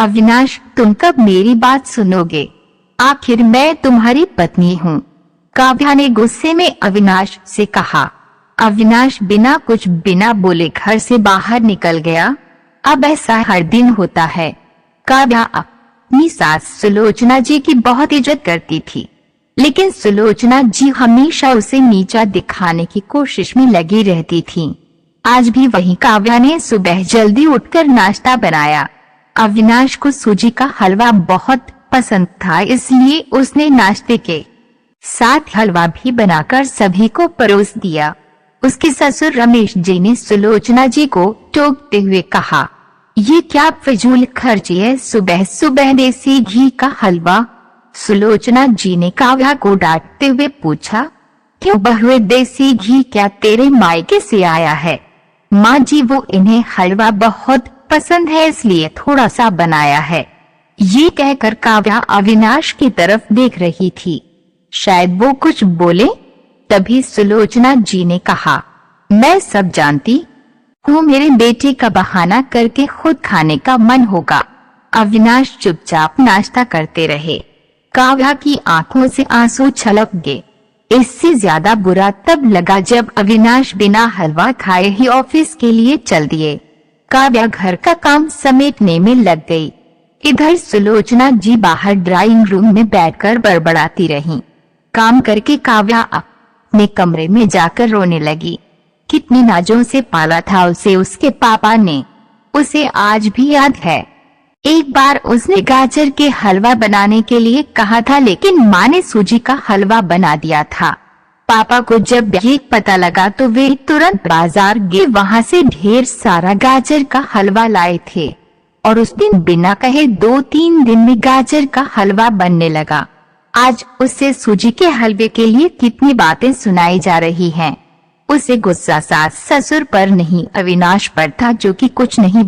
अविनाश, तुम कब मेरी बात सुनोगे? आखिर मैं तुम्हारी पत्नी हूँ, काव्या ने गुस्से में अविनाश से कहा। अविनाश बिना कुछ बिना बोले घर से बाहर निकल गया। अब ऐसा हर दिन होता है। काव्या अपनी सास सुलोचना जी की बहुत इज्जत करती थी, लेकिन सुलोचना जी हमेशा उसे नीचा दिखाने की कोशिश में लगी रहती थी। आज भी वही काव्या ने सुबह जल्दी उठकर नाश्ता बनाया। अविनाश को सूजी का हलवा बहुत पसंद था, इसलिए उसने नाश्ते के साथ हलवा भी बनाकर सभी को परोस दिया। उसके ससुर रमेश जी ने सुलोचना जी को टोकते हुए कहा, ये क्या फिजूल खर्ची है, सुबह सुबह देसी घी का हलवा। सुलोचना जी ने काव्या को डांटते हुए पूछा, क्यों बहुए, देसी घी क्या तेरे मायके से आया है? माँ जी, वो इन्हें हलवा बहुत पसंद है इसलिए थोड़ा सा बनाया है। ये कहकर काव्या अविनाश की तरफ देख रही थी, शायद वो कुछ बोले। तभी सुलोचना जी ने कहा, मैं सब जानती हूँ, मेरे बेटे का बहाना करके खुद खाने का मन होगा। अविनाश चुपचाप नाश्ता करते रहे। काव्या की आंखों से आंसू छलक गए। इससे ज्यादा बुरा तब लगा जब अविनाश बिना हलवा खाए ही ऑफिस के लिए चल दिए। काव्या घर का काम समेटने में लग गई। इधर सुलोचना जी बाहर ड्राइंग रूम में बैठकर बड़बड़ाती रहीं। काम करके काव्या अपने कमरे में जाकर रोने लगी। कितनी नाजों से पाला था उसे उसके पापा ने, उसे आज भी याद है। एक बार उसने गाजर के हलवा बनाने के लिए कहा था, लेकिन माँ ने सूजी का हलवा बना दिया था। पापा को जब ये पता लगा तो वे तुरंत बाजार गए, वहाँ से ढेर सारा गाजर का हलवा लाए थे और उस दिन बिना कहे 2-3 दिन में गाजर का हलवा बनने लगा। आज उसे सूजी के हलवे के लिए कितनी बातें सुनाई जा रही हैं। उसे गुस्सा सास ससुर पर नहीं, अविनाश पर था, जो कि कुछ नहीं